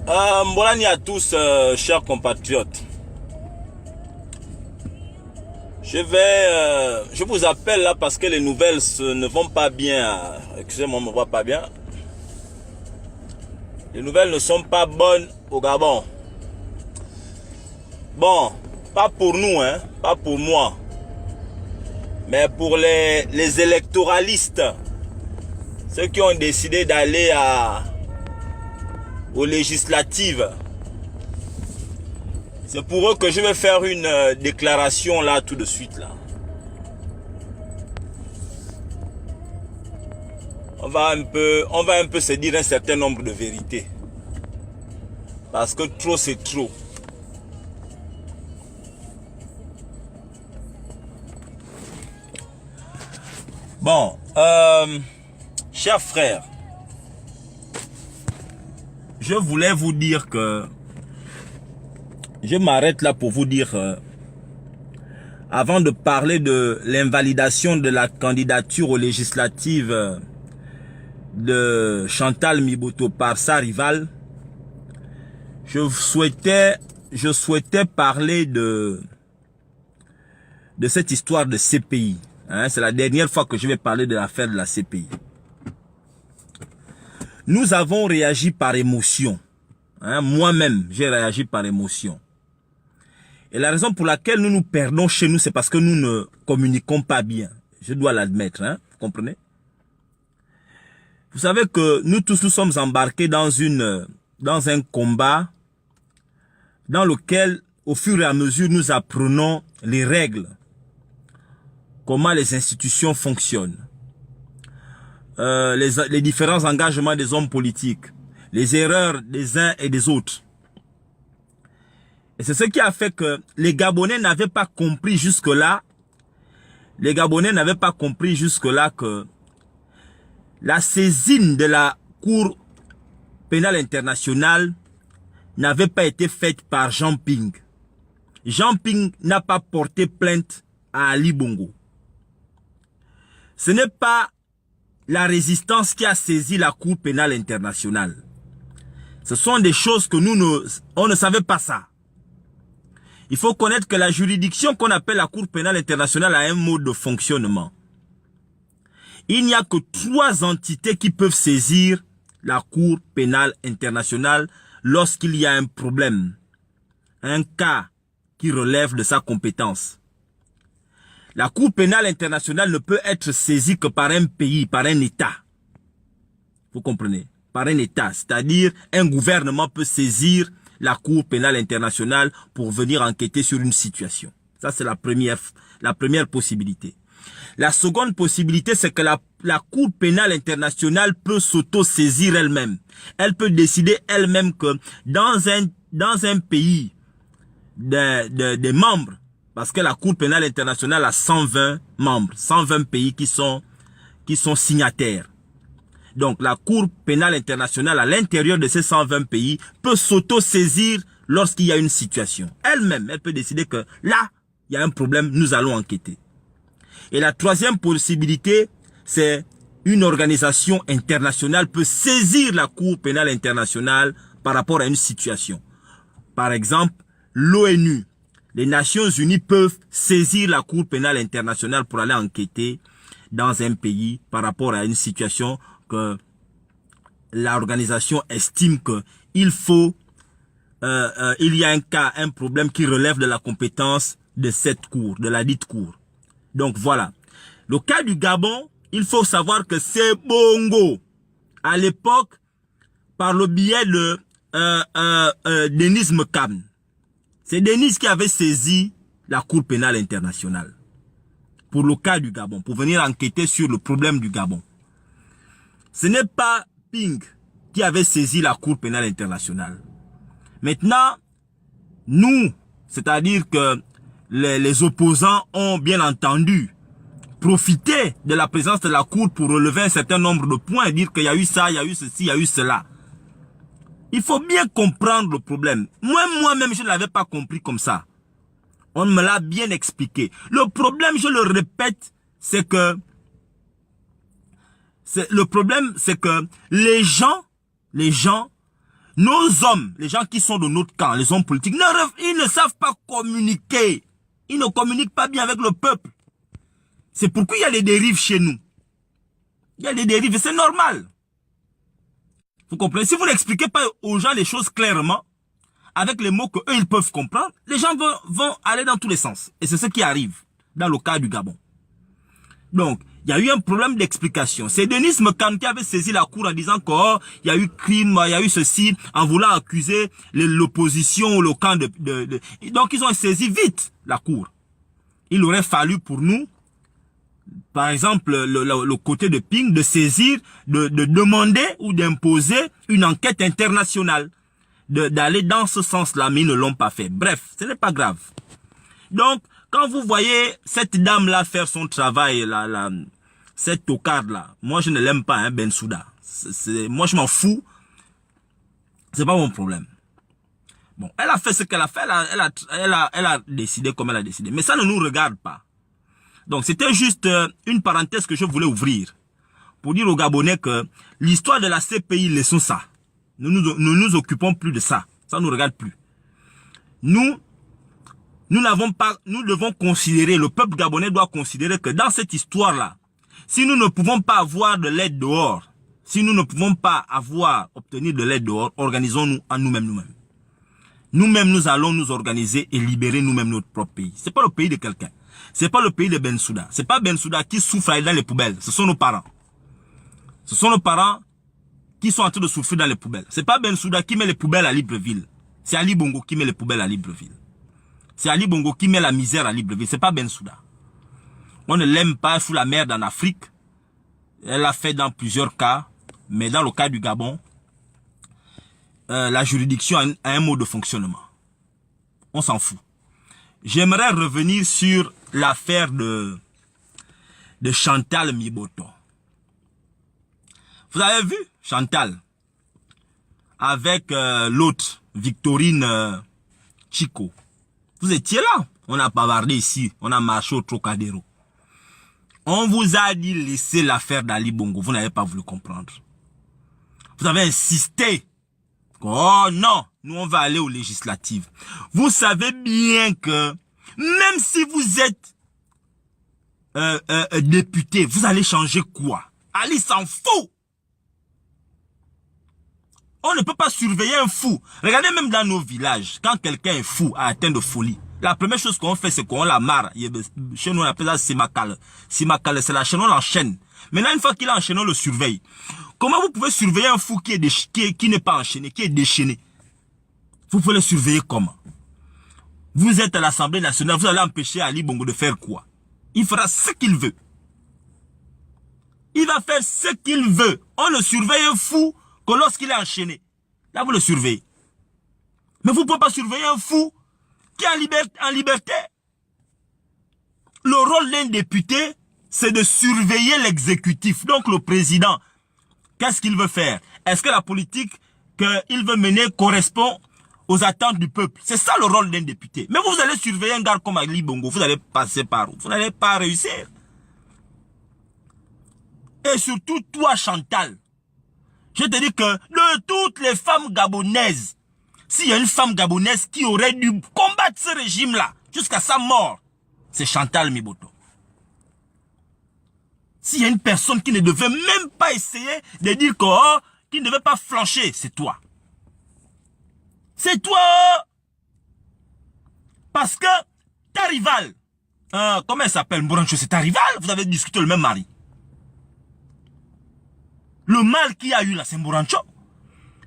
Mbolani à tous, chers compatriotes. Je vous appelle là parce que les nouvelles ne vont pas bien. Excusez-moi, on ne me voit pas bien. Les nouvelles ne sont pas bonnes au Gabon. Bon, pas pour nous, hein, pas pour moi. Mais pour les électoralistes, ceux qui ont décidé d'aller aux législatives. C'est pour eux que je vais faire une déclaration là tout de suite là. On va un peu se dire un certain nombre de vérités. Parce que trop c'est trop. Bon, chers frères, je voulais vous dire que je m'arrête là pour vous dire, avant de parler de l'invalidation de la candidature aux législatives de Chantal Miboto par sa rivale, je souhaitais parler de cette histoire de CPI. Hein, c'est la dernière fois que je vais parler de l'affaire de la CPI. Nous avons réagi par émotion. Hein, moi-même, j'ai réagi par émotion. Et la raison pour laquelle nous nous perdons chez nous, c'est parce que nous ne communiquons pas bien. Je dois l'admettre, hein, vous comprenez? Vous savez que nous tous nous sommes embarqués dans un combat dans lequel, au fur et à mesure, nous apprenons les règles, comment les institutions fonctionnent, les différents engagements des hommes politiques, les erreurs des uns et des autres. Et c'est ce qui a fait que les Gabonais n'avaient pas compris jusque-là, que la saisine de la Cour pénale internationale n'avait pas été faite par Jean Ping. Jean Ping n'a pas porté plainte à Ali Bongo. Ce n'est pas la résistance qui a saisi la Cour pénale internationale. Ce sont des choses que on ne savait pas ça. Il faut connaître que la juridiction qu'on appelle la Cour pénale internationale a un mode de fonctionnement. Il n'y a que 3 entités qui peuvent saisir la Cour pénale internationale lorsqu'il y a un problème, un cas qui relève de sa compétence. La Cour pénale internationale ne peut être saisie que par un pays, par un État. Vous comprenez? Par un État, c'est-à-dire un gouvernement peut saisir la Cour pénale internationale pour venir enquêter sur une situation. Ça, c'est la première possibilité. La seconde possibilité, c'est que la Cour pénale internationale peut s'auto-saisir elle-même. Elle peut décider elle-même que dans un pays des membres, parce que la Cour pénale internationale a 120 membres, 120 pays qui sont signataires. Donc la Cour pénale internationale à l'intérieur de ces 120 pays peut s'auto-saisir lorsqu'il y a une situation. Elle-même, elle peut décider que là, il y a un problème, nous allons enquêter. Et la troisième possibilité, c'est une organisation internationale peut saisir la Cour pénale internationale par rapport à une situation. Par exemple, l'ONU, les Nations Unies peuvent saisir la Cour pénale internationale pour aller enquêter dans un pays par rapport à une situation que l'organisation estime que il y a un cas, un problème qui relève de la compétence de cette cour, de la dite cour. Donc voilà. Le cas du Gabon, il faut savoir que c'est Bongo, à l'époque, par le biais de Denis Mekam. C'est Denis qui avait saisi la Cour pénale internationale pour le cas du Gabon, pour venir enquêter sur le problème du Gabon. Ce n'est pas Ping qui avait saisi la Cour pénale internationale. Maintenant, nous, c'est-à-dire que les opposants ont bien entendu profité de la présence de la Cour pour relever un certain nombre de points et dire qu'il y a eu ça, il y a eu ceci, il y a eu cela. Il faut bien comprendre le problème. Moi-même, je ne l'avais pas compris comme ça. On me l'a bien expliqué. Le problème, je le répète, c'est que les gens Nos hommes, les gens qui sont de notre camp, les hommes politiques, ils ne savent pas communiquer. Ils ne communiquent pas bien avec le peuple. C'est pourquoi il y a des dérives chez nous. Il y a des dérives et c'est normal. Vous comprenez? Si vous n'expliquez pas aux gens les choses clairement, avec les mots qu'eux ils peuvent comprendre, les gens vont aller dans tous les sens. Et c'est ce qui arrive dans le cas du Gabon. Donc, il y a eu un problème d'explication. C'est Denis Mekan qui avait saisi la cour en disant qu'il y a eu crime, il y a eu ceci, en voulant accuser l'opposition, le camp Donc, ils ont saisi vite la cour. Il aurait fallu pour nous, par exemple, le côté de Ping, de saisir, de demander ou d'imposer une enquête internationale. D'aller dans ce sens-là, mais ils ne l'ont pas fait. Bref, ce n'est pas grave. Donc, quand vous voyez cette dame-là faire son travail, cette tocarde-là, moi je ne l'aime pas, hein, Bensouda. Moi je m'en fous. C'est pas mon problème. Bon, elle a fait ce qu'elle a fait, elle a décidé comme elle a décidé. Mais ça ne nous regarde pas. Donc c'était juste une parenthèse que je voulais ouvrir pour dire aux Gabonais que l'histoire de la CPI, laissons ça. Nous nous occupons plus de ça. Ça ne nous regarde plus. Nous devons considérer, le peuple gabonais doit considérer que dans cette histoire-là, si nous ne pouvons pas avoir de l'aide dehors, si nous ne pouvons pas obtenir de l'aide dehors, organisons-nous en nous-mêmes. Nous-mêmes, nous allons nous organiser et libérer nous-mêmes notre propre pays. C'est pas le pays de quelqu'un. C'est pas le pays de Bensouda. C'est pas Bensouda qui souffre dans les poubelles. Ce sont nos parents. Ce sont nos parents qui sont en train de souffrir dans les poubelles. C'est pas Bensouda qui met les poubelles à Libreville. C'est Ali Bongo qui met les poubelles à Libreville. C'est Ali Bongo qui met la misère à Libreville. C'est pas Bensouda. On ne l'aime pas, elle fout la merde en Afrique. Elle l'a fait dans plusieurs cas. Mais dans le cas du Gabon, la juridiction a un mode de fonctionnement. On s'en fout. J'aimerais revenir sur l'affaire de Chantal Miboto. Vous avez vu Chantal avec l'autre, Victorine Chico. Vous étiez là. On a bavardé ici. On a marché au Trocadéro. On vous a dit laisser l'affaire d'Ali Bongo. Vous n'avez pas voulu comprendre. Vous avez insisté. Oh non, nous on va aller aux législatives. Vous savez bien que même si vous êtes député, vous allez changer quoi? Ali s'en fout. On ne peut pas surveiller un fou. Regardez même dans nos villages, quand quelqu'un est fou, atteint de folie, la première chose qu'on fait, c'est qu'on l'amarre. Chez nous, on appelle ça simakale. Simakale, c'est la chaîne, on l'enchaîne. Maintenant, une fois qu'il est enchaîné, on le surveille. Comment vous pouvez surveiller un fou qui n'est pas enchaîné, qui est déchaîné? Vous pouvez le surveiller comment? Vous êtes à l'Assemblée nationale, vous allez empêcher Ali Bongo de faire quoi? Il fera ce qu'il veut. Il va faire ce qu'il veut. On ne surveille un fou que lorsqu'il est enchaîné. Là, vous le surveillez. Mais vous ne pouvez pas surveiller un fou qui est en liberté. Le rôle d'un député, c'est de surveiller l'exécutif. Donc le président, qu'est-ce qu'il veut faire? Est-ce que la politique qu'il veut mener correspond aux attentes du peuple? C'est ça le rôle d'un député. Mais vous allez surveiller un gars comme Ali Bongo, vous allez passer par où? Vous n'allez pas réussir. Et surtout toi Chantal, je te dis que de toutes les femmes gabonaises, s'il y a une femme gabonaise qui aurait dû combattre ce régime-là jusqu'à sa mort, c'est Chantal Miboto. S'il y a une personne qui ne devait même pas essayer de dire qu'il ne devait pas flancher, c'est toi. C'est toi. Parce que ta rivale, comment elle s'appelle, Mborancho, c'est ta rivale, vous avez discuté le même mari. Le mal qu'il y a eu là, c'est Mborancho.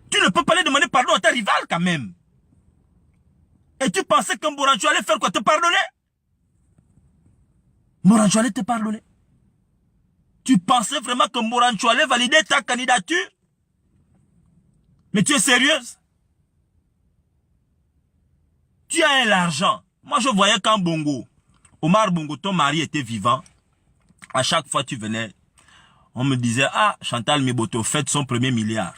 Tu ne peux pas aller demander pardon à ta rivale quand même. Et tu pensais que Mborancho allait faire quoi? Te pardonner? Mborancho allait te pardonner? Tu pensais vraiment que Mborancho allait valider ta candidature? Mais tu es sérieuse? Tu as l'argent. Moi je voyais quand Bongo, Omar Bongo, ton mari était vivant. À chaque fois tu venais, on me disait, ah, Chantal Miboto fête son premier milliard.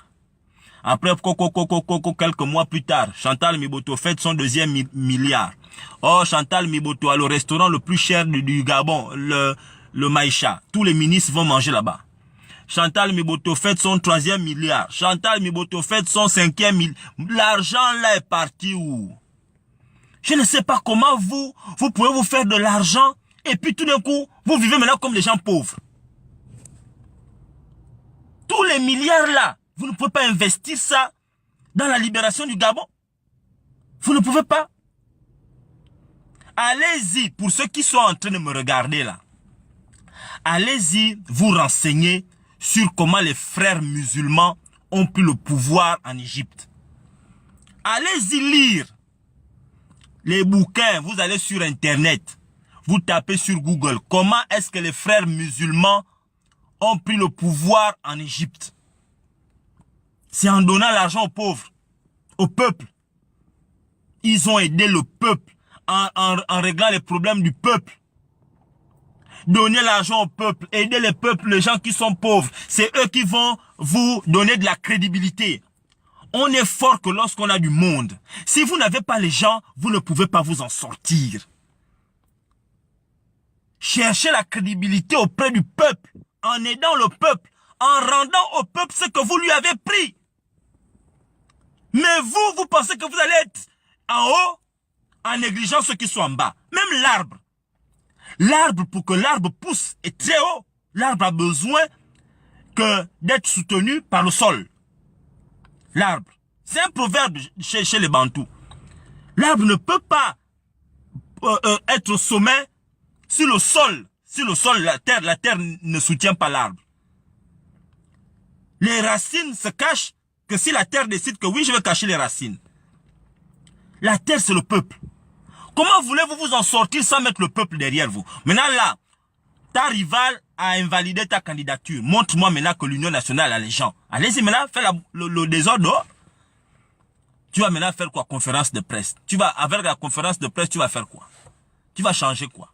Après, quelques mois plus tard, Chantal Miboto fête son deuxième milliard. Oh, Chantal Miboto a le restaurant le plus cher du Gabon, le Maïcha. Tous les ministres vont manger là-bas. Chantal Miboto fête son 3e milliard. Chantal Miboto fête son 5e milliard. L'argent là est parti où? Je ne sais pas comment vous pouvez vous faire de l'argent et puis tout d'un coup, vous vivez maintenant comme des gens pauvres. Tous les milliards là, vous ne pouvez pas investir ça dans la libération du Gabon. Vous ne pouvez pas. Allez-y, pour ceux qui sont en train de me regarder là. Allez-y vous renseigner sur comment les frères musulmans ont pris le pouvoir en Égypte. Allez-y lire les bouquins, vous allez sur Internet, vous tapez sur Google, comment est-ce que les frères musulmans ont pris le pouvoir en Égypte. C'est en donnant l'argent aux pauvres, au peuple. Ils ont aidé le peuple en réglant les problèmes du peuple. Donner l'argent au peuple, aider les peuples, les gens qui sont pauvres, c'est eux qui vont vous donner de la crédibilité. On est fort que lorsqu'on a du monde. Si vous n'avez pas les gens, vous ne pouvez pas vous en sortir. Cherchez la crédibilité auprès du peuple, en aidant le peuple, en rendant au peuple ce que vous lui avez pris. Mais vous pensez que vous allez être en haut en négligeant ceux qui sont en bas. Même l'arbre. L'arbre, pour que l'arbre pousse, est très haut. L'arbre a besoin d'être soutenu par le sol. L'arbre. C'est un proverbe chez les Bantous. L'arbre ne peut pas être au sommet sur le sol. Sur le sol, la terre ne soutient pas l'arbre. Les racines se cachent que si la terre décide que oui, je vais cacher les racines. La terre, c'est le peuple. Comment voulez-vous vous en sortir sans mettre le peuple derrière vous? Maintenant là, ta rivale a invalidé ta candidature. Montre-moi maintenant que l'Union nationale a les gens. Allez-y maintenant, fais le désordre. Tu vas maintenant faire quoi? Conférence de presse. Avec la conférence de presse, tu vas faire quoi? Tu vas changer quoi?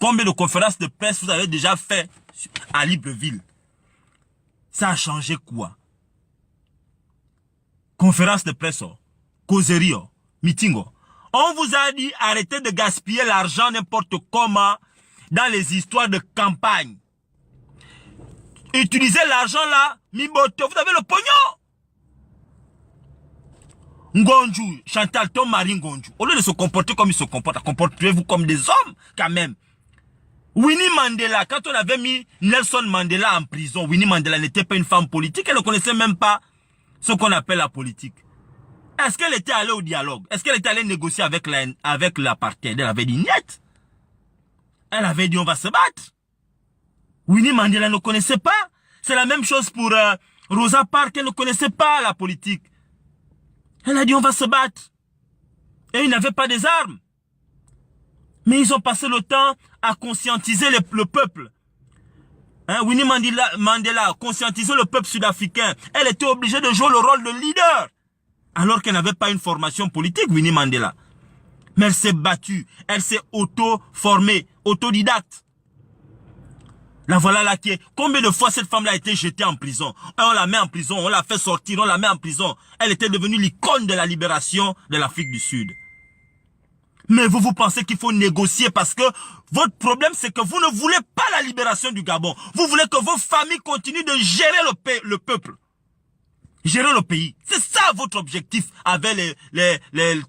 Combien de conférences de presse vous avez déjà fait à Libreville? Ça a changé quoi? Conférence de presse, causerie, meeting. On vous a dit arrêtez de gaspiller l'argent n'importe comment dans les histoires de campagne. Utilisez l'argent là, Miboto, vous avez le pognon. Ngonju, Chantal, ton mari Ngonju, au lieu de se comporter comme il se comporte, comportez-vous comme des hommes quand même. Winnie Mandela, quand on avait mis Nelson Mandela en prison, Winnie Mandela n'était pas une femme politique, elle ne connaissait même pas ce qu'on appelle la politique. Est-ce qu'elle était allée au dialogue? Est-ce qu'elle était allée négocier avec l'apartheid? Elle avait dit niet. Elle avait dit on va se battre. Winnie Mandela ne connaissait pas. C'est la même chose pour Rosa Parks, elle ne connaissait pas la politique. Elle a dit on va se battre. Et ils n'avaient pas des armes. Mais ils ont passé le temps à conscientiser le peuple. Winnie Mandela a conscientisé le peuple sud-africain. Elle était obligée de jouer le rôle de leader. Alors qu'elle n'avait pas une formation politique, Winnie Mandela. Mais elle s'est battue. Elle s'est auto-formée, autodidacte. La voilà là qui est. Combien de fois cette femme-là a été jetée en prison? On la met en prison, on la fait sortir, on la met en prison. Elle était devenue l'icône de la libération de l'Afrique du Sud. Mais vous pensez qu'il faut négocier parce que votre problème c'est que vous ne voulez pas la libération du Gabon. Vous voulez que vos familles continuent de gérer le peuple. Gérer le pays. C'est ça votre objectif avec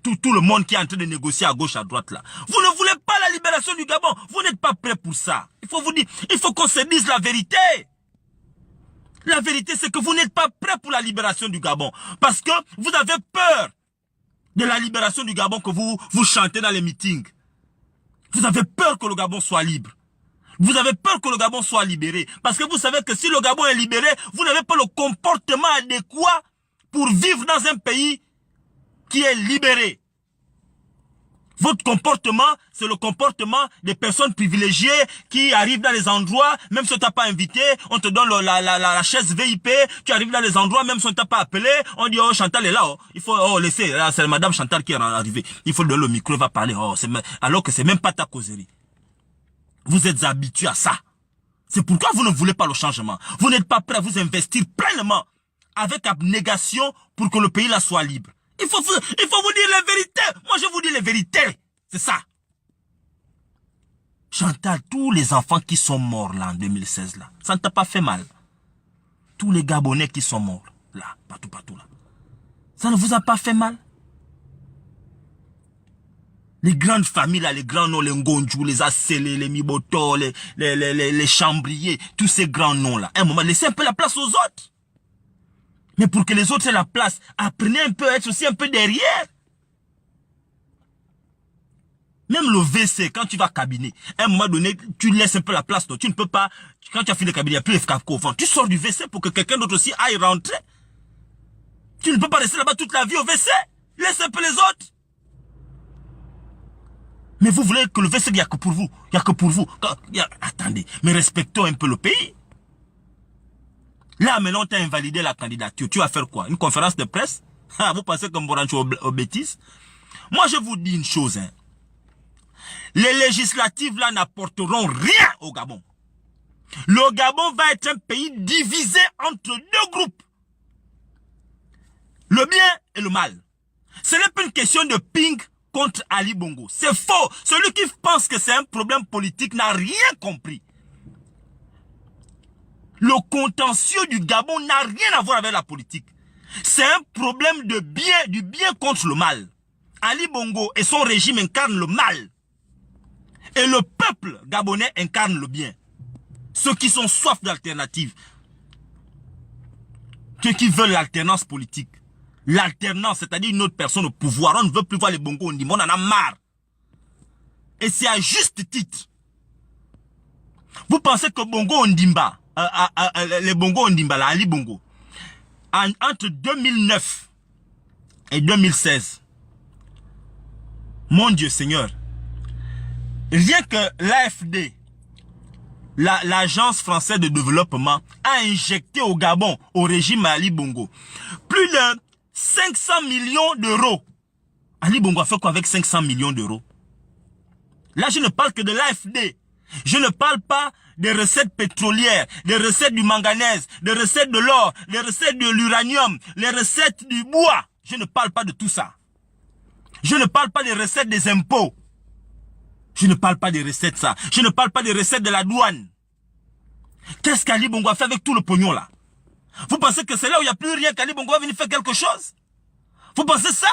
tout le monde qui est en train de négocier à gauche, à droite là. Vous ne voulez pas la libération du Gabon. Vous n'êtes pas prêt pour ça. Il faut vous dire, il faut qu'on se dise la vérité. La vérité c'est que vous n'êtes pas prêt pour la libération du Gabon. Parce que vous avez peur de la libération du Gabon que vous chantez dans les meetings. Vous avez peur que le Gabon soit libre. Vous avez peur que le Gabon soit libéré. Parce que vous savez que si le Gabon est libéré, vous n'avez pas le comportement adéquat pour vivre dans un pays qui est libéré. Votre comportement, c'est le comportement des personnes privilégiées qui arrivent dans les endroits, même si on t'a pas invité, on te donne la chaise VIP, tu arrives dans les endroits, même si on t'a pas appelé, on dit, oh, Chantal est là, oh. Il faut, laisser, là, c'est madame Chantal qui est arrivée. Il faut donner le micro, elle va parler, alors que c'est même pas ta causerie. Vous êtes habitués à ça. C'est pourquoi vous ne voulez pas le changement. Vous n'êtes pas prêt à vous investir pleinement, avec abnégation, pour que le pays là soit libre. Il faut vous dire la vérité. Moi, je vous dis la vérité. C'est ça. Chantal, tous les enfants qui sont morts là en 2016, là, ça ne t'a pas fait mal. tous les Gabonais qui sont morts. Là, partout là. Ça ne vous a pas fait mal? Les grandes familles là, les grands noms, les Ngonjou, les Assélé, les Miboto, les Chambriers, tous ces grands noms là. À un moment, laissez un peu la place aux autres. Mais pour que les autres aient la place, apprenez un peu à être aussi un peu derrière. Même le WC, quand tu vas cabiner, à un moment donné, tu laisses un peu la place. Tu ne peux pas, quand tu as fini de cabiner, il n'y a plus FKK au fond. Tu sors du WC pour que quelqu'un d'autre aussi aille rentrer. Tu ne peux pas rester là-bas toute la vie au WC. Laisse un peu les autres. Mais vous voulez que le WC, il n'y a que pour vous. Il n'y a que pour vous. Attendez, mais respectons un peu le pays. Là, maintenant, tu as invalidé la candidature. Tu vas faire quoi? Une conférence de presse? Vous pensez que Mborancho aux bêtises? Moi, je vous dis une chose. Hein. Les législatives, là, n'apporteront rien au Gabon. Le Gabon va être un pays divisé entre deux groupes. Le bien et le mal. Ce n'est pas une question de ping contre Ali Bongo. C'est faux. Celui qui pense que c'est un problème politique n'a rien compris. Le contentieux du Gabon n'a rien à voir avec la politique. C'est un problème de bien, du bien contre le mal. Ali Bongo et son régime incarnent le mal. Et le peuple gabonais incarne le bien. Ceux qui sont soif d'alternative. Ceux qui veulent l'alternance politique. L'alternance, c'est-à-dire une autre personne au pouvoir. On ne veut plus voir les Bongo Ondimba, on en a marre. Et c'est à juste titre. Vous pensez que Bongo Ondimba, les Bongo Ondimba, là, Ali Bongo, entre 2009 et 2016, mon Dieu Seigneur, rien que l'AFD, l'Agence française de développement, a injecté au Gabon, au régime Ali Bongo, plus de 500 millions d'euros. Ali Bongo a fait quoi avec 500 millions d'euros? Là, je ne parle que de l'AFD. Je ne parle pas des recettes pétrolières, des recettes du manganèse, des recettes de l'or, des recettes de l'uranium, les recettes du bois. Je ne parle pas de tout ça. Je ne parle pas des recettes des impôts. Je ne parle pas des recettes ça. Je ne parle pas des recettes de la douane. Qu'est-ce qu'Ali Bongo a fait avec tout le pognon là? Vous pensez que c'est là où il n'y a plus rien qu'Ali Bongo va venir faire quelque chose? Vous pensez ça?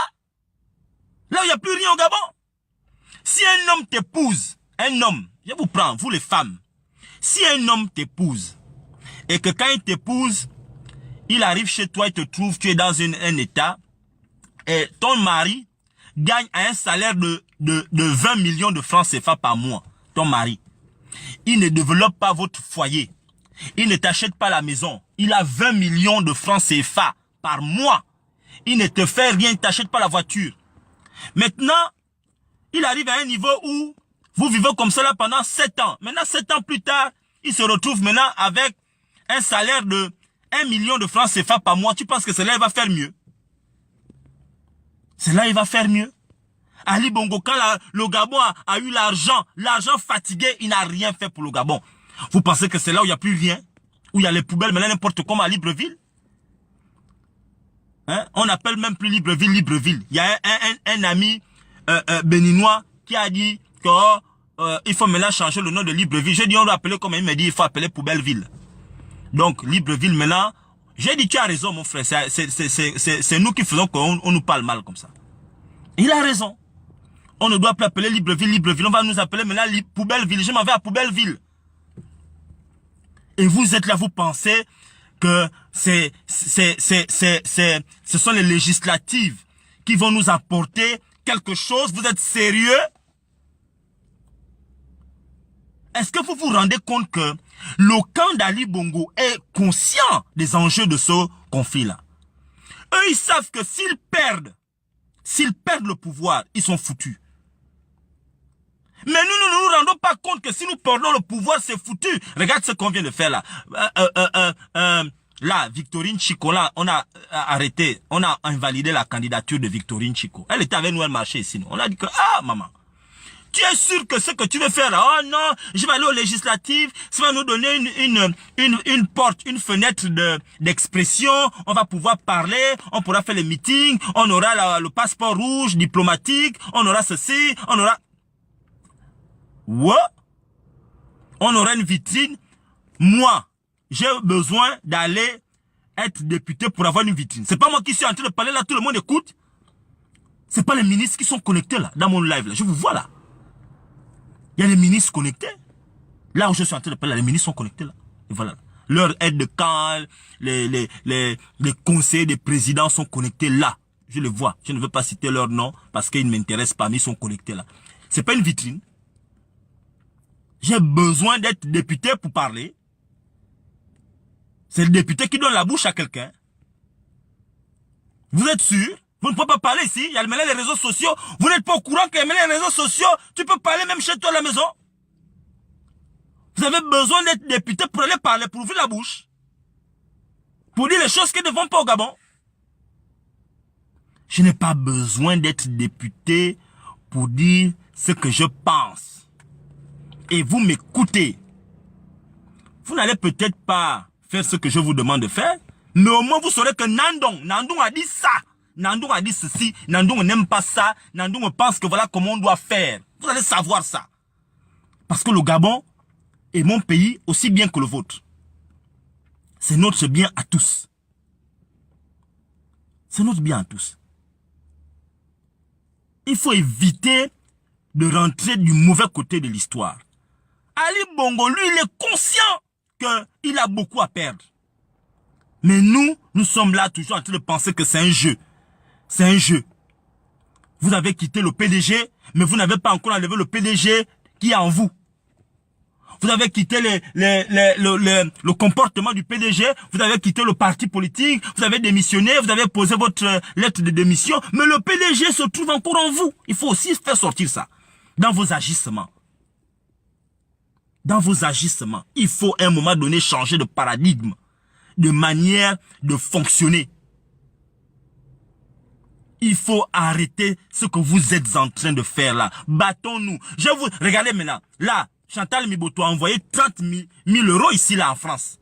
Là où il n'y a plus rien au Gabon? Si un homme t'épouse, un homme, je vous prends, vous les femmes, si un homme t'épouse, et que quand il t'épouse, il arrive chez toi, il te trouve, tu es dans un état, et ton mari gagne un salaire de 20 millions de francs CFA par mois, ton mari. Il ne développe pas votre foyer. Il ne t'achète pas la maison. Il a 20 millions de francs CFA par mois. Il ne te fait rien, il ne t'achète pas la voiture. Maintenant, il arrive à un niveau où vous vivez comme cela pendant 7 ans. Maintenant, 7 ans plus tard, il se retrouve maintenant avec un salaire de 1 million de francs CFA par mois. Tu penses que cela, il va faire mieux? Cela, il va faire mieux. Ali Bongo, quand le Gabon a eu l'argent fatigué, il n'a rien fait pour le Gabon. Vous pensez que c'est là où il n'y a plus rien? Où il y a les poubelles, maintenant n'importe comment à Libreville? Hein? On n'appelle même plus Libreville, Libreville. Il y a un ami béninois qui a dit qu'il faut maintenant changer le nom de Libreville. J'ai dit on doit appeler comme il m'a dit, il faut appeler Poubelleville. Donc Libreville maintenant, j'ai dit tu as raison mon frère, c'est nous qui faisons qu'on nous parle mal comme ça. Il a raison. On ne doit plus appeler Libreville, Libreville. On va nous appeler maintenant Poubelleville. Je m'en vais à Poubelleville. Et vous êtes là, vous pensez que ce sont les législatives qui vont nous apporter quelque chose. Vous êtes sérieux? Est-ce que vous vous rendez compte que le camp d'Ali Bongo est conscient des enjeux de ce conflit-là? Eux, ils savent que s'ils perdent le pouvoir, ils sont foutus. Mais nous ne nous rendons pas compte que si nous perdons le pouvoir, c'est foutu. Regarde ce qu'on vient de faire là. Là, Victorine Chico, là, on a arrêté, on a invalidé la candidature de Victorine Chico. Elle était avec nous, elle marchait ici. On a dit que, ah maman, tu es sûr que ce que tu veux faire là, oh non, je vais aller aux législatives, ça va nous donner une porte, une fenêtre d'expression, on va pouvoir parler, on pourra faire les meetings, on aura le passeport rouge diplomatique, on aura ceci, on aura... Ouais, on aura une vitrine. Moi, j'ai besoin d'aller être député pour avoir une vitrine. C'est pas moi qui suis en train de parler là, tout le monde écoute. C'est pas les ministres qui sont connectés là, dans mon live là. Je vous vois là. Il y a les ministres connectés. Là où je suis en train de parler, les ministres sont connectés là. Et voilà. Leur aide de camp, les conseillers des présidents sont connectés là. Je les vois. Je ne veux pas citer leur nom parce qu'ils ne m'intéressent pas, mais ils sont connectés là. C'est pas une vitrine. J'ai besoin d'être député pour parler. C'est le député qui donne la bouche à quelqu'un. Vous êtes sûr? Vous ne pouvez pas parler ici. Il y a maintenant les réseaux sociaux. Vous n'êtes pas au courant qu'il y a maintenant les réseaux sociaux. Tu peux parler même chez toi à la maison. Vous avez besoin d'être député pour aller parler, pour ouvrir la bouche. Pour dire les choses qui ne vont pas au Gabon. Je n'ai pas besoin d'être député pour dire ce que je pense. Et vous m'écoutez. Vous n'allez peut-être pas faire ce que je vous demande de faire, mais au moins vous saurez que Nandong a dit ça. Nandong a dit ceci. Nandong n'aime pas ça. Nandong pense que voilà comment on doit faire. Vous allez savoir ça. Parce que le Gabon est mon pays aussi bien que le vôtre. C'est notre bien à tous. C'est notre bien à tous. Il faut éviter de rentrer du mauvais côté de l'histoire. Ali Bongo, lui, il est conscient qu'il a beaucoup à perdre. Mais nous sommes là toujours en train de penser que c'est un jeu. C'est un jeu. Vous avez quitté le PDG, mais vous n'avez pas encore enlevé le PDG qui est en vous. Vous avez quitté le comportement du PDG, vous avez quitté le parti politique, vous avez démissionné, vous avez posé votre lettre de démission, mais le PDG se trouve encore en vous. Il faut aussi faire sortir ça dans vos agissements. Dans vos agissements, il faut à un moment donné changer de paradigme, de manière de fonctionner. Il faut arrêter ce que vous êtes en train de faire là. Battons-nous. Regardez maintenant. Là, Chantal Miboto a envoyé 30 000 euros ici là en France.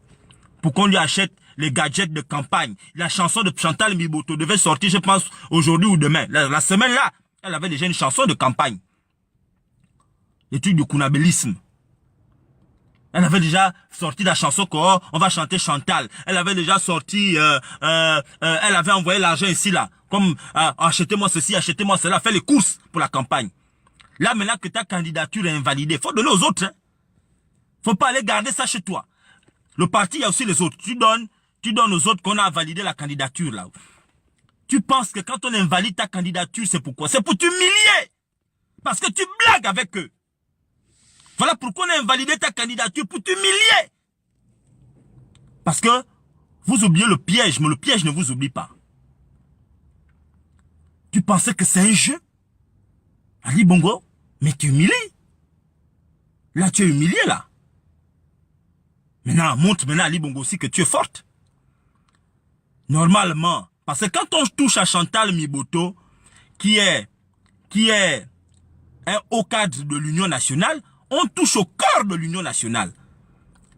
Pour qu'on lui achète les gadgets de campagne. La chanson de Chantal Miboto devait sortir, je pense, aujourd'hui ou demain. La semaine là, elle avait déjà une chanson de campagne. Les trucs du kounabélisme. Elle avait déjà sorti la chanson qu'on va chanter Chantal. Elle avait déjà sorti, elle avait envoyé l'argent ici là. Comme, achetez-moi ceci, achetez-moi cela, fais les courses pour la campagne. Là, maintenant que ta candidature est invalidée, faut donner aux autres. Hein. Faut pas aller garder ça chez toi. Le parti, il y a aussi les autres. Tu donnes aux autres qu'on a validé la candidature là. Tu penses que quand on invalide ta candidature, c'est pourquoi? C'est pour t'humilier. Parce que tu blagues avec eux. Voilà pourquoi on a invalidé ta candidature, pour t'humilier. Parce que vous oubliez le piège, mais le piège ne vous oublie pas. Tu pensais que c'est un jeu? Ali Bongo, mais tu humilies. Là, tu es humilié, là. Maintenant, montre maintenant à Ali Bongo aussi que tu es forte. Normalement, parce que quand on touche à Chantal Miboto, qui est un haut cadre de l'Union nationale, on touche au cœur de l'Union nationale.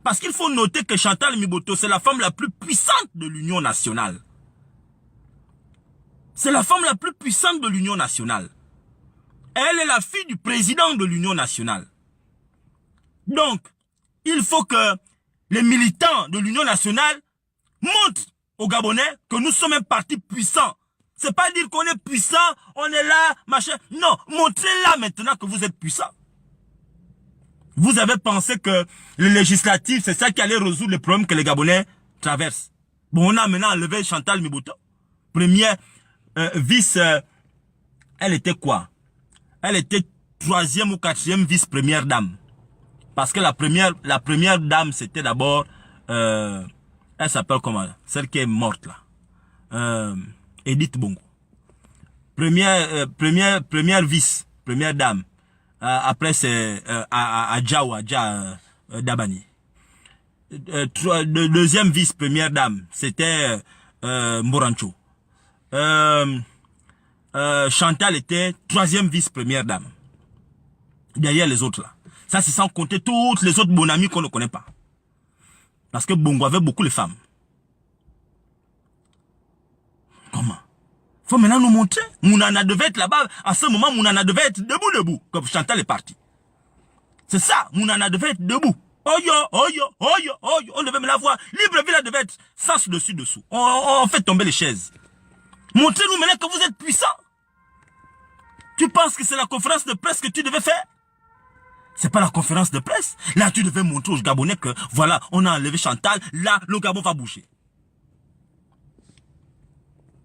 Parce qu'il faut noter que Chantal Miboto, c'est la femme la plus puissante de l'Union nationale. C'est la femme la plus puissante de l'Union nationale. Elle est la fille du président de l'Union nationale. Donc, il faut que les militants de l'Union nationale montrent aux Gabonais que nous sommes un parti puissant. C'est pas dire qu'on est puissant, on est là, machin. Non, montrez-là maintenant que vous êtes puissant. Vous avez pensé que le législatif, c'est ça qui allait résoudre les problèmes que les Gabonais traversent. Bon, on a maintenant enlevé Chantal Miboto. Première vice, elle était quoi? Elle était 3e ou 4e vice-première dame. Parce que la première dame, c'était d'abord, elle s'appelle comment? Celle qui est morte là. Edith Bongo. Première vice, première dame. Après c'est Adja Dabani. Deuxième vice, première dame, c'était Morancho. Chantal était 3e vice-première dame. Derrière les autres là. Ça c'est sans compter toutes les autres bonnes amies qu'on ne connaît pas. Parce que Bongo avait beaucoup de femmes. Comment? Faut maintenant nous montrer. Mounana devait être là-bas. À ce moment, Mounana devait être debout, comme Chantal est parti. C'est ça, Mounana devait être debout. Oyo, oyo, oyo, oyo. On devait me la voir. Libreville devait être sens dessus, dessous. On fait tomber les chaises. Montrez-nous maintenant que vous êtes puissant. Tu penses que c'est la conférence de presse que tu devais faire? C'est pas la conférence de presse. Là, tu devais montrer aux Gabonais que, voilà, on a enlevé Chantal. Là, le Gabon va bouger.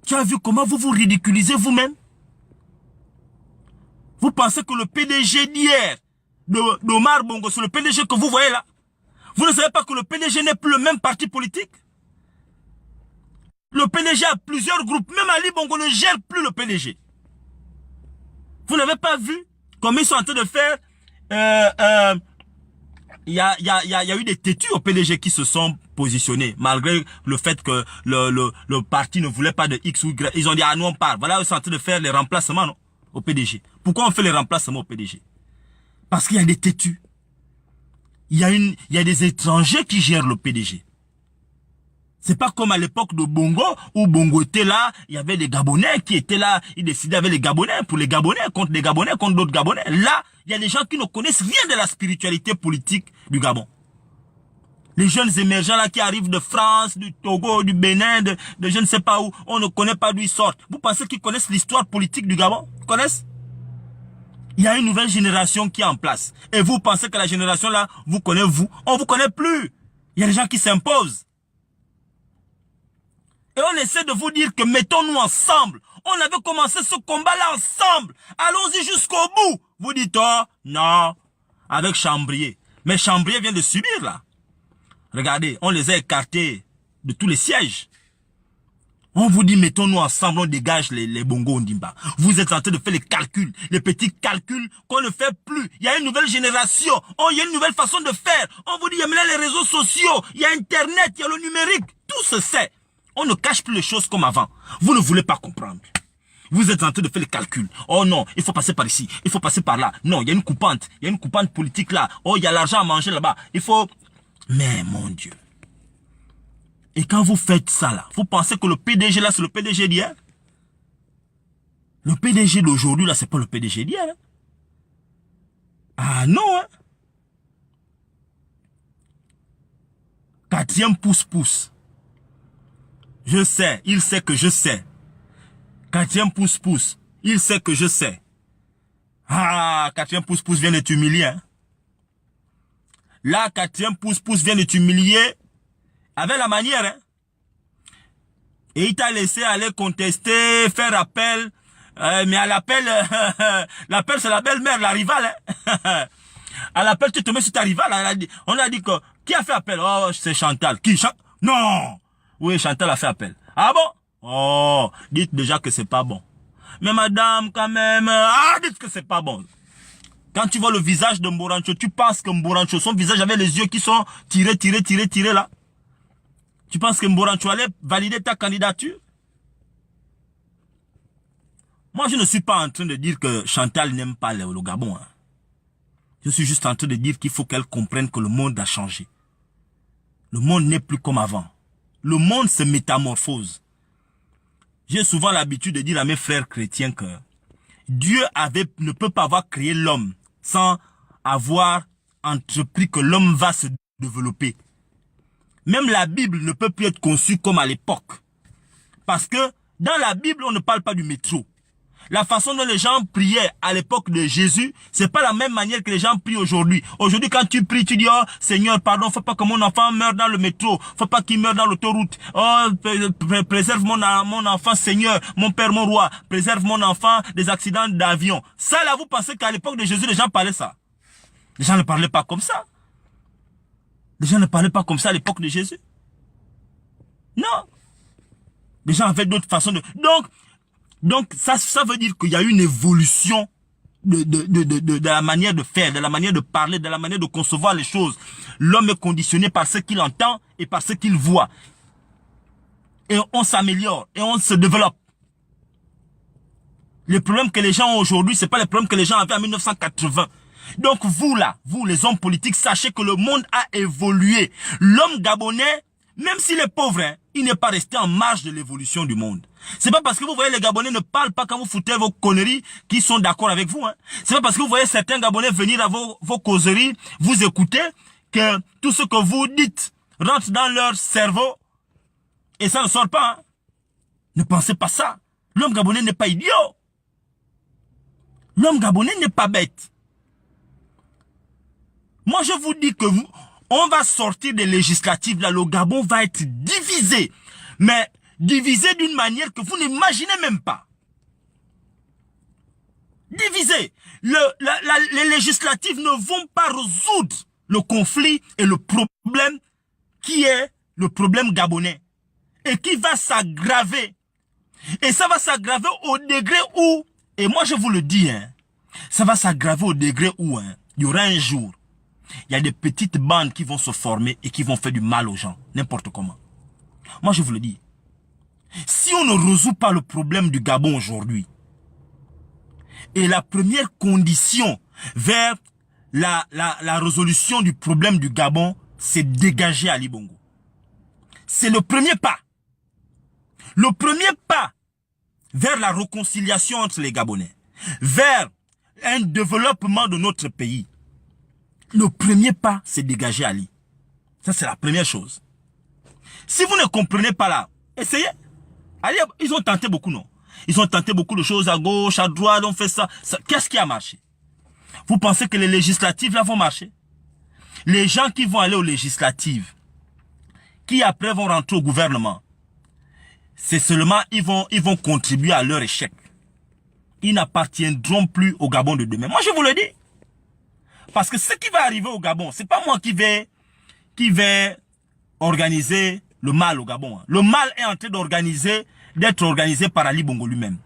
Tu as vu comment vous vous ridiculisez vous-même? Vous pensez que le PDG d'hier, d'Omar Bongo, c'est le PDG que vous voyez là? Vous ne savez pas que le PDG n'est plus le même parti politique? Le PDG a plusieurs groupes. Même Ali Bongo ne gère plus le PDG. Vous n'avez pas vu comme ils sont en train de faire? Il y a eu des têtus au PDG qui se sont positionnés, malgré le fait que le parti ne voulait pas de X ou Y. Ils ont dit, ah nous on part. Voilà, ils sont en train de faire les remplacements non, au PDG. Pourquoi on fait les remplacements au PDG? Parce qu'il y a des têtus. Il y a des étrangers qui gèrent le PDG. C'est pas comme à l'époque de Bongo, où Bongo était là, il y avait des Gabonais qui étaient là, ils décidaient avec les Gabonais, pour les Gabonais, contre les Gabonais, contre d'autres Gabonais. Là, il y a des gens qui ne connaissent rien de la spiritualité politique du Gabon. Les jeunes émergents là qui arrivent de France, du Togo, du Bénin, de je ne sais pas où, on ne connaît pas d'où ils sortent. Vous pensez qu'ils connaissent l'histoire politique du Gabon? Ils connaissent? Il y a une nouvelle génération qui est en place. Et vous pensez que la génération là, vous connaissez vous? On vous connaît plus. Il y a des gens qui s'imposent. Et on essaie de vous dire que mettons-nous ensemble. On avait commencé ce combat-là ensemble. Allons-y jusqu'au bout. Vous dites, oh, non, avec Chambrier. Mais Chambrier vient de subir, là. Regardez, on les a écartés de tous les sièges. On vous dit, mettons-nous ensemble, on dégage les bongos Ondimba. Vous êtes en train de faire les calculs, les petits calculs qu'on ne fait plus. Il y a une nouvelle génération. Oh, il y a une nouvelle façon de faire. On vous dit, il y a maintenant les réseaux sociaux, il y a Internet, il y a le numérique. Tout se sait. On ne cache plus les choses comme avant. Vous ne voulez pas comprendre. Vous êtes en train de faire les calculs. Oh non, il faut passer par ici, il faut passer par là. Non, il y a une coupante. Il y a une coupante politique là. Oh, il y a l'argent à manger là-bas. Il faut... Mais mon Dieu. Et quand vous faites ça là, vous pensez que le PDG là, c'est le PDG d'hier? Le PDG d'aujourd'hui là, c'est pas le PDG d'hier. Hein? Ah non, hein? Quatrième pouce-pouce. Je sais, il sait que je sais. Quatrième pouce-pouce, il sait que je sais. Ah, quatrième pouce-pouce vient de t'humilier. Hein? Là, quatrième pouce-pouce vient de t'humilier avec la manière. Hein? Et il t'a laissé aller contester, faire appel. Mais à l'appel, l'appel c'est la belle-mère, la rivale. Hein? À l'appel, tu te mets sur ta rivale. On a dit que, qui a fait appel? Oh, c'est Chantal. Qui? Non! Oui, Chantal a fait appel. Ah bon? Oh, dites déjà que c'est pas bon. Mais madame, quand même, dites que c'est pas bon. Quand tu vois le visage de Mborancho, tu penses que Mborancho, son visage avait les yeux qui sont tirés là. Tu penses que Mborancho allait valider ta candidature? Moi, je ne suis pas en train de dire que Chantal n'aime pas le Gabon. Hein. Je suis juste en train de dire qu'il faut qu'elle comprenne que le monde a changé. Le monde n'est plus comme avant. Le monde se métamorphose. J'ai souvent l'habitude de dire à mes frères chrétiens que Dieu ne peut pas avoir créé l'homme sans avoir entrepris que l'homme va se développer. Même la Bible ne peut plus être conçue comme à l'époque. Parce que dans la Bible, on ne parle pas du métro. La façon dont les gens priaient à l'époque de Jésus, c'est pas la même manière que les gens prient aujourd'hui. Aujourd'hui, quand tu pries, tu dis, oh, Seigneur, pardon, faut pas que mon enfant meure dans le métro. Faut pas qu'il meure dans l'autoroute. Oh, préserve mon enfant, Seigneur, mon Père, mon Roi. Préserve mon enfant des accidents d'avion. Ça, là, vous pensez qu'à l'époque de Jésus, les gens parlaient ça? Les gens ne parlaient pas comme ça. Les gens ne parlaient pas comme ça à l'époque de Jésus. Non. Les gens avaient d'autres façons de... Donc ça veut dire qu'il y a une évolution de la manière de faire, de la manière de parler, de la manière de concevoir les choses. L'homme est conditionné par ce qu'il entend et par ce qu'il voit. Et on s'améliore et on se développe. Les problèmes que les gens ont aujourd'hui, c'est pas les problèmes que les gens avaient en 1980. Donc vous là, vous les hommes politiques, sachez que le monde a évolué. L'homme gabonais, même s'il est pauvre, hein, il n'est pas resté en marge de l'évolution du monde. C'est pas parce que vous voyez les Gabonais ne parlent pas quand vous foutez vos conneries qu'ils sont d'accord avec vous. Hein. C'est pas parce que vous voyez certains Gabonais venir à vos causeries, vous écouter, que tout ce que vous dites rentre dans leur cerveau et ça ne sort pas. Hein. Ne pensez pas ça. L'homme gabonais n'est pas idiot. L'homme gabonais n'est pas bête. Moi, je vous dis que on va sortir des législatives. Là, le Gabon va être divisé. Mais divisé d'une manière que vous n'imaginez même pas. Divisé. Les législatives ne vont pas résoudre le conflit et le problème qui est le problème gabonais. Et qui va s'aggraver. Et ça va s'aggraver au degré où, et moi je vous le dis, hein, ça va s'aggraver au degré où, hein, il y aura un jour, il y a des petites bandes qui vont se former et qui vont faire du mal aux gens, n'importe comment. Moi je vous le dis, si on ne résout pas le problème du Gabon aujourd'hui, et la première condition vers la résolution du problème du Gabon, c'est dégager Ali Bongo. C'est le premier pas. Le premier pas vers la réconciliation entre les Gabonais, vers un développement de notre pays. Le premier pas, c'est dégager Ali. Ça, c'est la première chose. Si vous ne comprenez pas là, essayez. Ali, ils ont tenté beaucoup, non? Ils ont tenté beaucoup de choses à gauche, à droite, on fait ça. Qu'est-ce qui a marché? Vous pensez que les législatives là vont marcher? Les gens qui vont aller aux législatives, qui après vont rentrer au gouvernement, c'est seulement ils vont contribuer à leur échec. Ils n'appartiendront plus au Gabon de demain. Moi, je vous le dis. Parce que ce qui va arriver au Gabon, c'est pas moi qui vais organiser le mal au Gabon. Le mal est en train d'être organisé par Ali Bongo lui-même.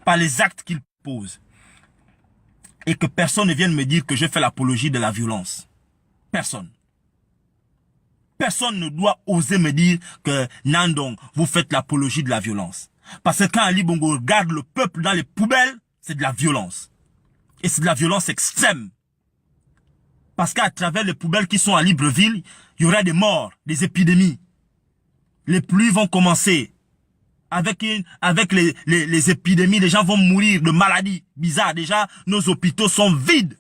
Par les actes qu'il pose. Et que personne ne vienne me dire que je fais l'apologie de la violence. Personne. Personne ne doit oser me dire que Nandong, vous faites l'apologie de la violence. Parce que quand Ali Bongo garde le peuple dans les poubelles, c'est de la violence. Et c'est de la violence extrême. Parce qu'à travers les poubelles qui sont à Libreville, il y aura des morts, des épidémies. Les pluies vont commencer. Avec les épidémies, les gens vont mourir de maladies bizarres. Déjà, nos hôpitaux sont vides.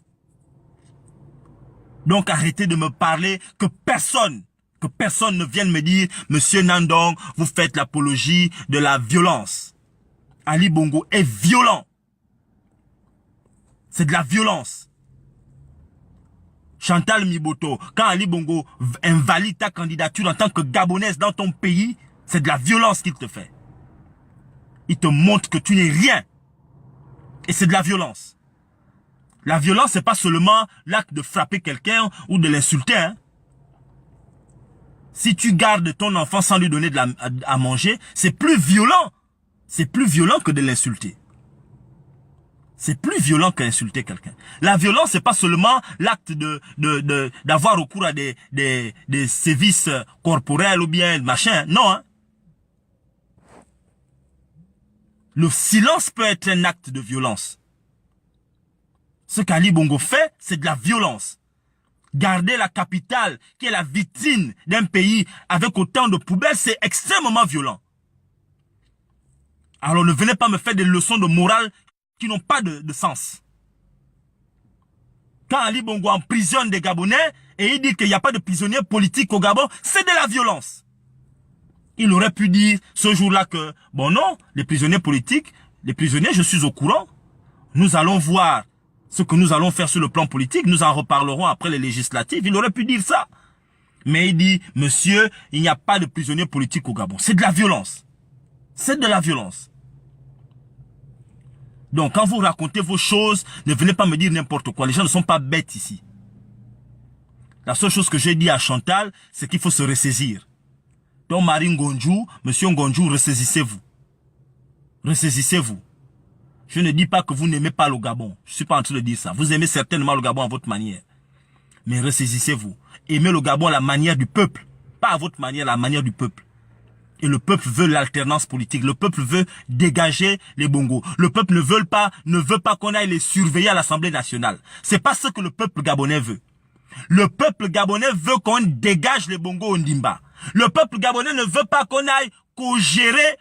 Donc arrêtez de me parler que personne ne vienne me dire, Monsieur Nandong, vous faites l'apologie de la violence. Ali Bongo est violent. C'est de la violence. Chantal Miboto, quand Ali Bongo invalide ta candidature en tant que Gabonaise dans ton pays, c'est de la violence qu'il te fait. Il te montre que tu n'es rien. Et c'est de la violence. La violence, c'est pas seulement l'acte de frapper quelqu'un ou de l'insulter, hein. Si tu gardes ton enfant sans lui donner à manger, c'est plus violent. C'est plus violent que de l'insulter. C'est plus violent qu'insulter quelqu'un. La violence, c'est pas seulement l'acte d'avoir recours à des sévices corporels ou bien machin. Non, hein. Le silence peut être un acte de violence. Ce qu'Ali Bongo fait, c'est de la violence. Garder la capitale, qui est la vitrine d'un pays avec autant de poubelles, c'est extrêmement violent. Alors ne venez pas me faire des leçons de morale qui n'ont pas de sens. Quand Ali Bongo emprisonne des Gabonais et il dit qu'il n'y a pas de prisonniers politiques au Gabon, c'est de la violence. Il aurait pu dire ce jour-là que, bon non, les prisonniers politiques, les prisonniers, je suis au courant. Nous allons voir ce que nous allons faire sur le plan politique, nous en reparlerons après les législatives. Il aurait pu dire ça. Mais il dit, monsieur, il n'y a pas de prisonniers politiques au Gabon. C'est de la violence. C'est de la violence. Donc, quand vous racontez vos choses, ne venez pas me dire n'importe quoi. Les gens ne sont pas bêtes ici. La seule chose que j'ai dit à Chantal, c'est qu'il faut se ressaisir. Donc, Marie Ngonjou, monsieur Ngonjou, ressaisissez-vous. Ressaisissez-vous. Je ne dis pas que vous n'aimez pas le Gabon. Je ne suis pas en train de dire ça. Vous aimez certainement le Gabon à votre manière. Mais ressaisissez-vous. Aimez le Gabon à la manière du peuple. Pas à votre manière, à la manière du peuple. Et le peuple veut l'alternance politique. Le peuple veut dégager les bongos. Le peuple ne veut pas qu'on aille les surveiller à l'Assemblée nationale. C'est pas ce que le peuple gabonais veut. Le peuple gabonais veut qu'on dégage les bongos au Ndimba. Le peuple gabonais ne veut pas qu'on aille co-gérer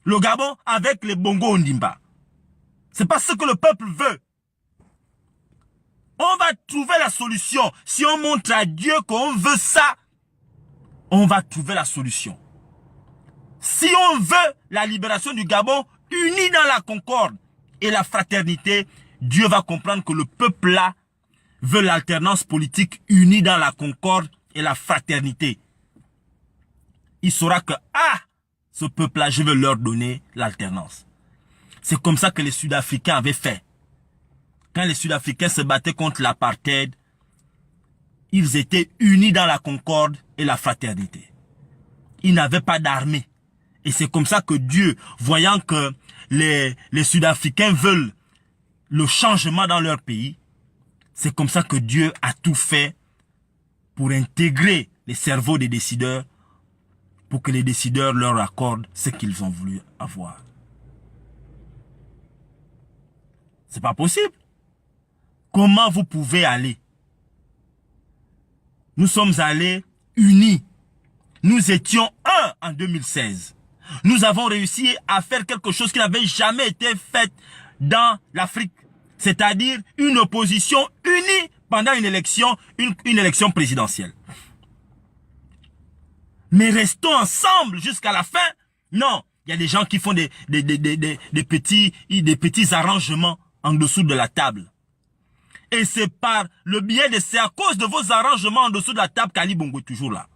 le Gabon avec les bongos au Ndimba. C'est pas ce que le peuple veut. On va trouver la solution. Si on montre à Dieu qu'on veut ça, on va trouver la solution. Si on veut la libération du Gabon, unis dans la concorde et la fraternité, Dieu va comprendre que le peuple là veut l'alternance politique unie dans la concorde et la fraternité. Il saura que, ce peuple-là, je veux leur donner l'alternance. C'est comme ça que les Sud-Africains avaient fait. Quand les Sud-Africains se battaient contre l'apartheid, ils étaient unis dans la concorde et la fraternité. Ils n'avaient pas d'armée. Et c'est comme ça que Dieu, voyant que les Sud-Africains veulent le changement dans leur pays, c'est comme ça que Dieu a tout fait pour intégrer les cerveaux des décideurs, pour que les décideurs leur accordent ce qu'ils ont voulu avoir. C'est pas possible. Comment vous pouvez aller? Nous sommes allés unis. Nous étions un en 2016. Nous avons réussi à faire quelque chose qui n'avait jamais été fait dans l'Afrique. C'est-à-dire une opposition unie pendant une élection présidentielle. Mais restons ensemble jusqu'à la fin. Non, il y a des gens qui font des petits arrangements en dessous de la table. Et c'est par le biais de c'est à cause de vos arrangements en dessous de la table qu'Ali Bongo est toujours là.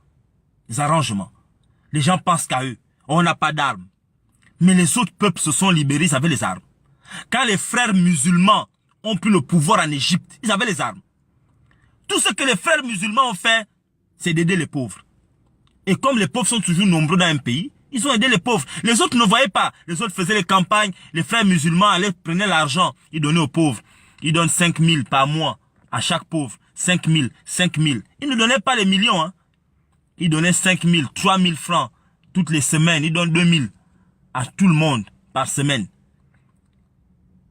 Les arrangements. Les gens pensent qu'à eux. On n'a pas d'armes. Mais les autres peuples se sont libérés, ils avaient les armes. Quand les frères musulmans ont pris le pouvoir en Égypte, ils avaient les armes. Tout ce que les frères musulmans ont fait, c'est d'aider les pauvres. Et comme les pauvres sont toujours nombreux dans un pays, ils ont aidé les pauvres. Les autres ne voyaient pas. Les autres faisaient les campagnes. Les frères musulmans allaient, prenaient l'argent. Ils donnaient aux pauvres. Ils donnent 5 000 par mois à chaque pauvre. 5 000, 5 000. Ils ne donnaient pas les millions. Hein. Ils donnaient 5 000, 3 000 francs toutes les semaines. Ils donnent 2 000 à tout le monde par semaine.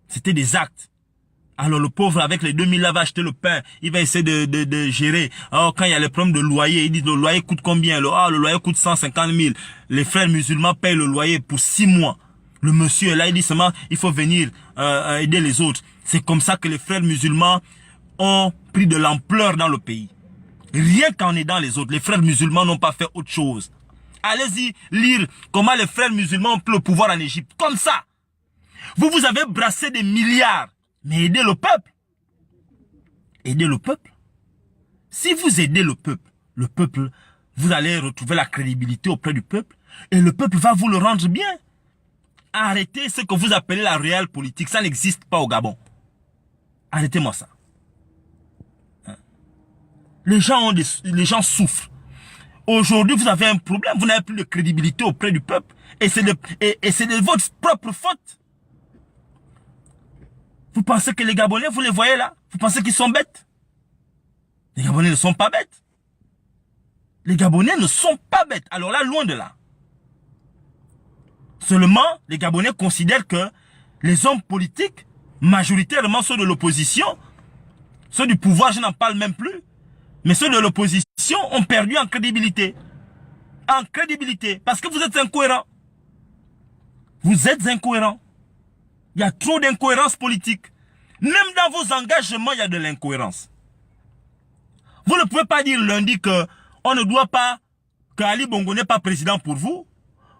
C'était des actes. Alors le pauvre avec les 2 000 là va acheter le pain. Il va essayer de gérer. Alors quand il y a les problèmes de loyer, il dit le loyer coûte combien? Le loyer coûte 150 000. Les frères musulmans payent le loyer pour 6 mois. Le monsieur là, il dit seulement il faut venir aider les autres. C'est comme ça que les frères musulmans ont pris de l'ampleur dans le pays. Rien qu'en aidant les autres. Les frères musulmans n'ont pas fait autre chose. Allez-y lire comment les frères musulmans ont pris le pouvoir en Égypte. Comme ça. Vous avez brassé des milliards. Mais aidez le peuple. Aidez le peuple. Si vous aidez le peuple, vous allez retrouver la crédibilité auprès du peuple. Et le peuple va vous le rendre bien. Arrêtez ce que vous appelez la réelle politique. Ça n'existe pas au Gabon. Arrêtez-moi ça. Les gens souffrent. Aujourd'hui, vous avez un problème. Vous n'avez plus de crédibilité auprès du peuple. Et c'est de votre propre faute. Vous pensez que les Gabonais, vous les voyez là? Vous pensez qu'ils sont bêtes? Les Gabonais ne sont pas bêtes. Les Gabonais ne sont pas bêtes. Alors là, loin de là. Seulement, les Gabonais considèrent que les hommes politiques, majoritairement ceux de l'opposition, ceux du pouvoir, je n'en parle même plus, mais ceux de l'opposition ont perdu en crédibilité. En crédibilité. Parce que vous êtes incohérents. Vous êtes incohérents. Il y a trop d'incohérence politique. Même dans vos engagements, il y a de l'incohérence. Vous ne pouvez pas dire lundi que on ne doit pas, que Ali Bongo n'est pas président pour vous.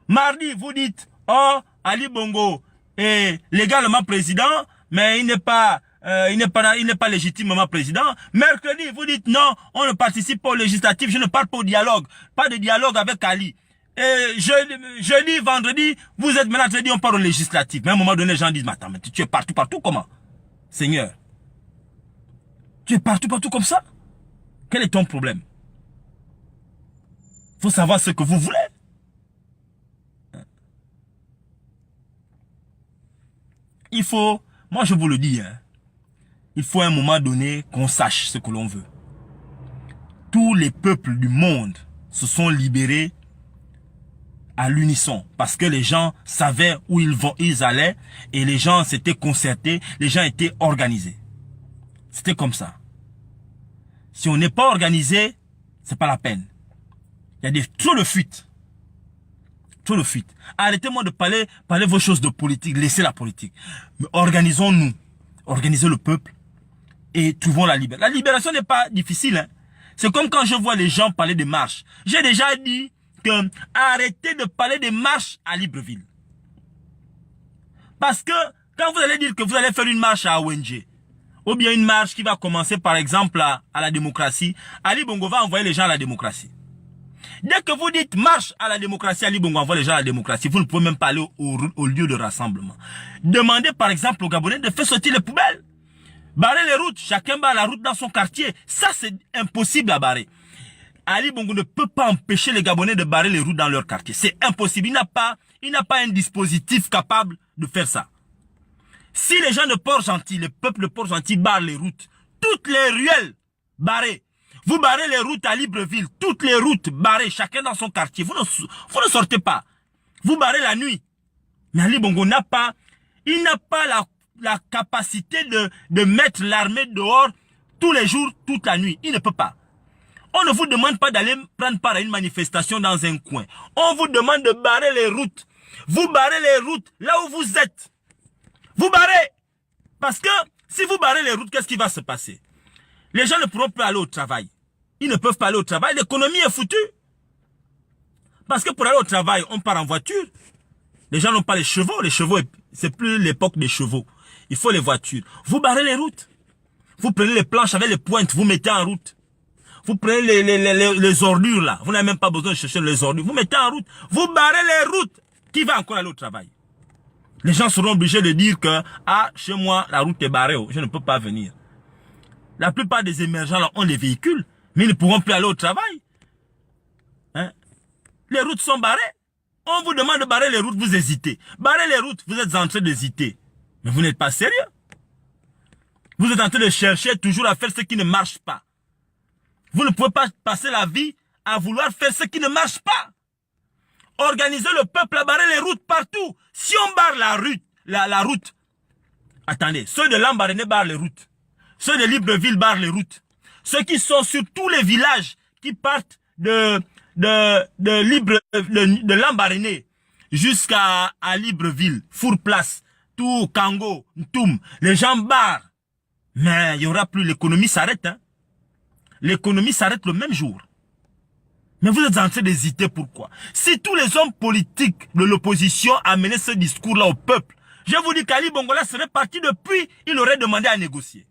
Mardi, vous dites, oh, Ali Bongo est légalement président, mais il n'est pas légitimement président. Mercredi, vous dites, non, on ne participe pas au législatif, je ne parle pas au dialogue. Pas de dialogue avec Ali. Et jeudi, vendredi, vous êtes maintenant dit on parle au législatif. Mais à un moment donné, les gens disent, mais attends, mais tu es partout comment? Seigneur, tu es partout comme ça? Quel est ton problème? Il faut savoir ce que vous voulez. Il faut, moi je vous le dis, hein, il faut à un moment donné qu'on sache ce que l'on veut. Tous les peuples du monde se sont libérés à l'unisson, parce que les gens savaient où ils allaient, et les gens s'étaient concertés, les gens étaient organisés. C'était comme ça. Si on n'est pas organisé, c'est pas la peine. Il y a trop de fuites. Trop de fuites. Arrêtez-moi de parler vos choses de politique, laissez la politique. Mais organisons-nous. Organisez le peuple. et trouvons la libération. La libération n'est pas difficile. Hein. C'est comme quand je vois les gens parler de marche. J'ai déjà dit que arrêtez de parler de marche à Libreville. Parce que quand vous allez dire que vous allez faire une marche à ONG, ou bien une marche qui va commencer par exemple à la démocratie, Ali Bongo va envoyer les gens à la démocratie. Dès que vous dites marche à la démocratie, Ali Bongo envoie les gens à la démocratie, vous ne pouvez même pas aller au lieu de rassemblement. Demandez par exemple aux Gabonais de faire sortir les poubelles. Barrer les routes, chacun barre la route dans son quartier. Ça c'est impossible à barrer. Ali Bongo ne peut pas empêcher les Gabonais de barrer les routes dans leur quartier. C'est impossible. Il n'a pas un dispositif capable de faire ça. Si les gens de Port-Gentil, le peuple de Port-Gentil barre les routes, toutes les ruelles barrées, vous barrez les routes à Libreville, toutes les routes barrées, chacun dans son quartier, vous ne sortez pas. Vous barrez la nuit. Mais Ali Bongo n'a pas la capacité de mettre l'armée dehors tous les jours, toute la nuit. Il ne peut pas. On ne vous demande pas d'aller prendre part à une manifestation dans un coin. On vous demande de barrer les routes. Vous barrez les routes là où vous êtes. Vous barrez. Parce que si vous barrez les routes, qu'est-ce qui va se passer? Les gens ne pourront plus aller au travail. Ils ne peuvent pas aller au travail. L'économie est foutue. Parce que pour aller au travail, on part en voiture. Les gens n'ont pas les chevaux. Les chevaux, c'est plus l'époque des chevaux. Il faut les voitures. Vous barrez les routes. Vous prenez les planches avec les pointes, vous mettez en route. Vous prenez les ordures là. Vous n'avez même pas besoin de chercher les ordures. Vous mettez en route. Vous barrez les routes. Qui va encore aller au travail? Les gens seront obligés de dire que, ah, chez moi, la route est barrée. Je ne peux pas venir. La plupart des émergents là ont des véhicules. Mais ils ne pourront plus aller au travail. Hein? Les routes sont barrées. On vous demande de barrer les routes, vous hésitez. Barrer les routes, vous êtes en train d'hésiter. Mais vous n'êtes pas sérieux. Vous êtes en train de chercher toujours à faire ce qui ne marche pas. Vous ne pouvez pas passer la vie à vouloir faire ce qui ne marche pas. Organisez le peuple à barrer les routes partout. Si on barre la route, attendez, ceux de Lambaréné barrent les routes. Ceux de Libreville barrent les routes. Ceux qui sont sur tous les villages qui partent de Lambaréné jusqu'à Libreville, Fourplace, tout Kango, Ntoum, les gens barrent. Mais il n'y aura plus, l'économie s'arrête. Hein? L'économie s'arrête le même jour. Mais vous êtes en train d'hésiter, pourquoi? Si tous les hommes politiques de l'opposition amenaient ce discours-là au peuple, je vous dis qu'Ali Bongola serait parti depuis, il aurait demandé à négocier.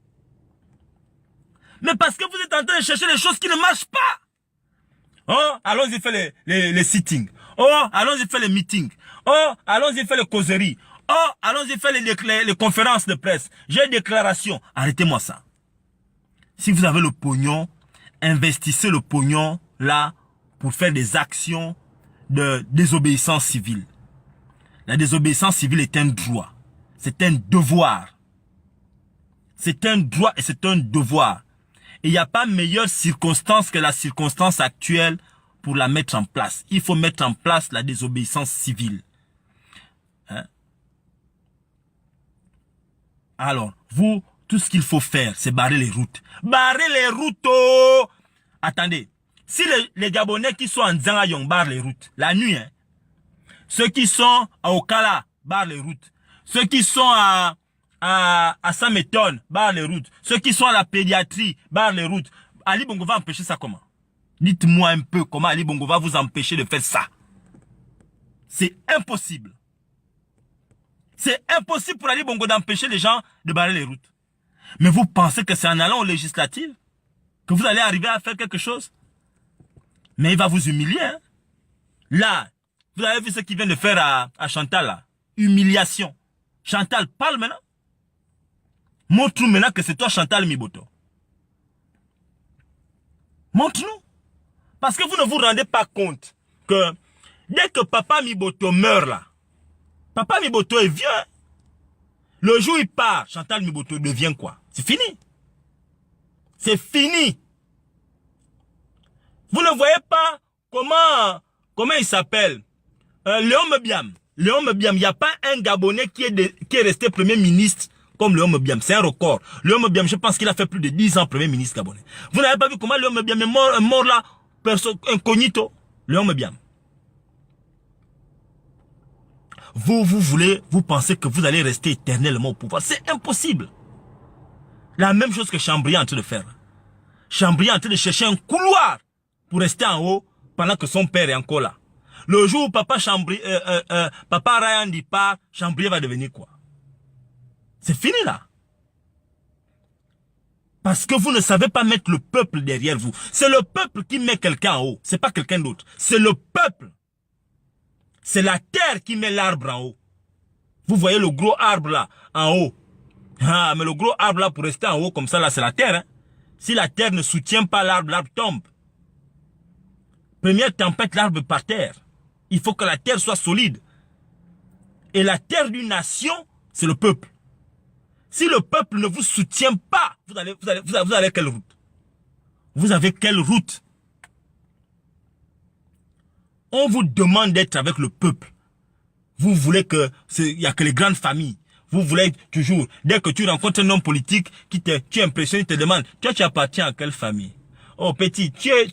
Mais parce que vous êtes en train de chercher des choses qui ne marchent pas. Oh, allons-y faire les sittings. Oh, allons-y faire les meetings. Oh, allons-y faire les causeries. Oh, allons-y faire les conférences de presse. J'ai une déclaration. Arrêtez-moi ça. Si vous avez le pognon, investissez le pognon là pour faire des actions de désobéissance civile. La désobéissance civile est un droit. C'est un devoir. C'est un droit et c'est un devoir. Et il n'y a pas meilleure circonstance que la circonstance actuelle pour la mettre en place. Il faut mettre en place la désobéissance civile. Hein? Alors, vous, tout ce qu'il faut faire, c'est barrer les routes. Barrer les routes, oh! Attendez. Si les Gabonais qui sont en Nzangayong barrent les routes, la nuit, hein, ceux qui sont à Okala barrent les routes, ceux qui sont à Sameton barrent les routes, ceux qui sont à la pédiatrie barrent les routes, Ali Bongo va empêcher ça comment? Dites-moi un peu comment Ali Bongo va vous empêcher de faire ça. C'est impossible. C'est impossible pour Ali Bongo d'empêcher les gens de barrer les routes. Mais vous pensez que c'est en allant aux législatives que vous allez arriver à faire quelque chose? Mais il va vous humilier. Hein? Là, vous avez vu ce qu'il vient de faire à Chantal. Là. Humiliation. Chantal, parle maintenant. Montre-nous maintenant que c'est toi Chantal Miboto. Montre-nous. Parce que vous ne vous rendez pas compte que dès que Papa Miboto meurt là, Papa Miboto est vieux. Hein? Le jour où il part, Chantal Miboto devient quoi? C'est fini. C'est fini. Vous ne voyez pas comment il s'appelle? Léon Mebiam. Léon Mebiam, il n'y a pas un Gabonais qui est resté Premier ministre comme Léon Mebiam. C'est un record. Léon Mebiam, je pense qu'il a fait plus de 10 ans Premier ministre gabonais. Vous n'avez pas vu comment Léon Mebiam est mort là, incognito? Léon Mebiam. Vous pensez que vous allez rester éternellement au pouvoir. C'est impossible. La même chose que Chambry est en train de faire. Chambry est en train de chercher un couloir pour rester en haut pendant que son père est encore là. Le jour où papa Ryan dit pas, Chambry va devenir quoi? C'est fini là. Parce que vous ne savez pas mettre le peuple derrière vous. C'est le peuple qui met quelqu'un en haut. C'est pas quelqu'un d'autre. C'est le peuple. C'est la terre qui met l'arbre en haut. Vous voyez le gros arbre là, en haut. Ah, mais le gros arbre là, pour rester en haut comme ça, là, c'est la terre. Hein? Si la terre ne soutient pas l'arbre, l'arbre tombe. Première tempête, l'arbre par terre. Il faut que la terre soit solide. Et la terre d'une nation, c'est le peuple. Si le peuple ne vous soutient pas, vous avez quelle route? Vous avez quelle route? On vous demande d'être avec le peuple. Vous voulez que il y a que les grandes familles. Vous voulez toujours, dès que tu rencontres un homme politique qui impressionne, il te demande, toi tu appartiens à quelle famille? Oh petit, tu es